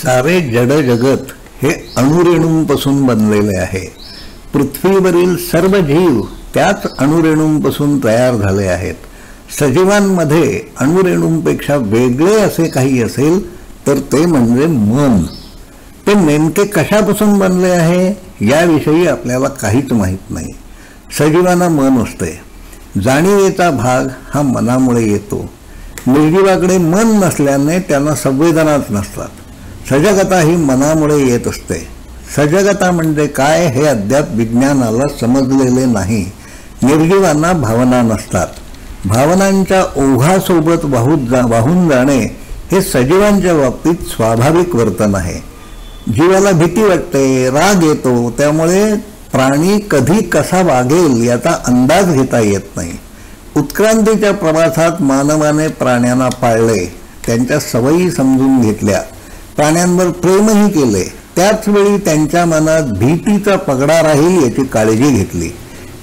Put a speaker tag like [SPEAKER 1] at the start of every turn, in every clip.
[SPEAKER 1] सारे जड जगत हे अणुरेणूंपासून बनलेले आहे. पृथ्वीवरील सर्व जीव त्याच अणुरेणूंपासून तयार झाले आहेत. सजीवांमध्ये अणुरेणूंपेक्षा वेगळे असे काही असेल तर ते म्हणजे मन. ते नेमके कशापासून बनले आहे याविषयी आपल्याला काहीच माहीत नाही. सजीवांना मन असते. जाणीवेचा भाग हा मनामुळे येतो. निर्जीवाकडे मन नसल्याने त्यांना संवेदनाच नसतात. सजगता ही मनामुळे येत असते. सजगता म्हणजे काय हे अद्याप विज्ञानाला समजलेले नाही. निर्जीवांना भावना नसतात. भावनांच्या ओघासोबत वाहून जाणे हे सजीवांच्या बाबतीत स्वाभाविक वर्तन आहे. जीवाला भीती वाटते, राग येतो, त्यामुळे प्राणी कधी कसा वागेल याचा अंदाज घेता येत नाही. उत्क्रांतीच्या प्रवासात मानवाने प्राण्यांना पाळले, त्यांच्या सवयी समजून घेतल्या, प्राण्यांवर प्रेमही केले. त्याचवेळी त्यांच्या मनात भीतीचा पगडा राहील याची काळजी घेतली.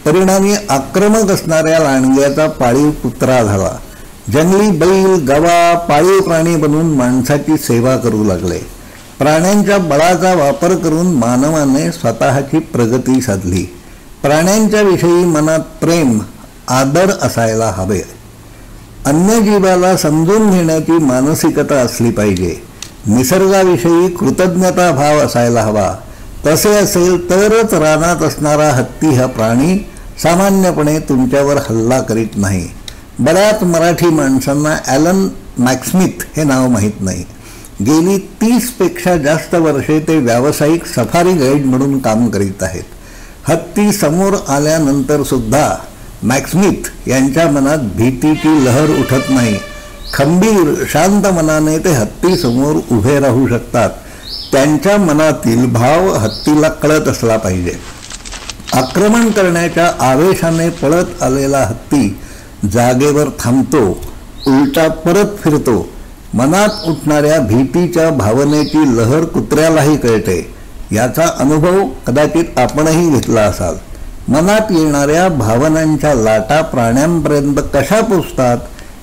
[SPEAKER 1] परिणामी आक्रमक असणाऱ्या लांडग्याचा पाळीव कुत्रा झाला. जंगली बैल, गवा पाळीव प्राणी बनून माणसाची सेवा करू लागले. प्राण्यांच्या बळाचा वापर करून मानवाने स्वतःची प्रगती साधली. प्राण्यांच्या विषयी मनात प्रेम, आदर असायला हवे. अन्य जीवाला समजून घेण्याची मानसिकता असली पाहिजे. निसर्गाविषयी कृतज्ञता भाव असायला हवा. तसे असेल तरच रानात असणारा हत्ती हा प्राणी सामान्यपणे तुमच्यावर हल्ला करीत नाही. बऱ्याच मराठी माणसांना ॲलन मॅकस्मिथ हे नाव माहीत नाही. गेली 30 पेक्षा जास्त वर्षे ते व्यावसायिक सफारी गाईड म्हणून काम करीत आहेत. हत्ती समोर आल्यानंतर सुद्धा मॅकस्मिथ यांच्या मनात भीतीची लहर उठत नाही. खंबीर शांत मनाने ते हत्तीसमोर उभे राहू शकतात. त्यांच्या मनातील भाव हत्तीला कळत असला पाहिजे. आक्रमण करण्याच्या आवेशाने पळत आलेला हत्ती जागेवर थांबतो, उलटा परत फिरतो. मनात उठणाऱ्या भीतीच्या भावनेची लहर कुत्र्यालाही कळते. याचा अनुभव कदाचित आपणही घेतला असाल. मनात येणाऱ्या भावनांच्या लाटा प्राण्यांपर्यंत कशा पोचतात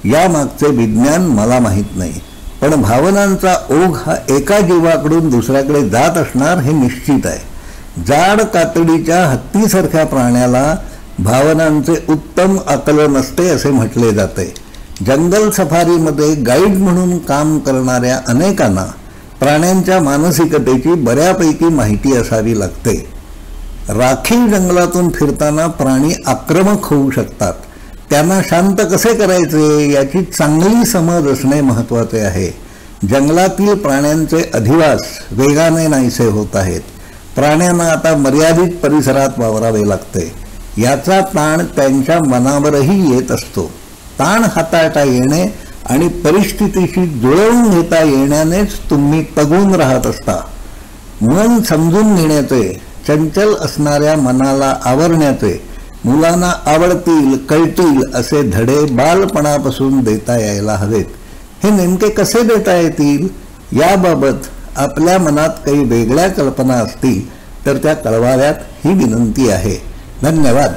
[SPEAKER 1] यामागचे विज्ञान मला माहीत नाही. पण भावनांचा ओघ हा एका जीवाकडून दुसऱ्याकडे जात असणार हे निश्चित आहे. जाड कातडीच्या हत्तीसारख्या प्राण्याला भावनांचे उत्तम आकलन असते असे म्हटले जाते. जंगल सफारीमध्ये गाईड म्हणून काम करणाऱ्या अनेकांना प्राण्यांच्या मानसिकतेची बऱ्यापैकी माहिती असावी लागते. राखीव जंगलातून फिरताना प्राणी आक्रमक होऊ शकतात. त्यांना शांत कसे करायचे याची चांगली समज असणे महत्त्वाचे आहे. जंगलातील प्राण्यांचे अधिवास वेगाने नाहीसे होत आहेत. प्राण्यांना आता मर्यादित परिसरात वावरावे लागते. याचा ताण त्यांच्या मनावरही येत असतो. ताण हाताळता येणे आणि परिस्थितीशी जुळवून घेता येण्यानेच तुम्ही तगून राहत असता. मन समजून घेण्याचे, चंचल असणाऱ्या मनाला आवरण्याचे, मुलांना आवडतील, कळतील असे धडे बालपणापासून देता यायला हवेत. हे नेमके कसे देता येतील याबाबत आपल्या मनात काही वेगळ्या कल्पना असतील तर त्या कळवाव्यात ही विनंती आहे. धन्यवाद.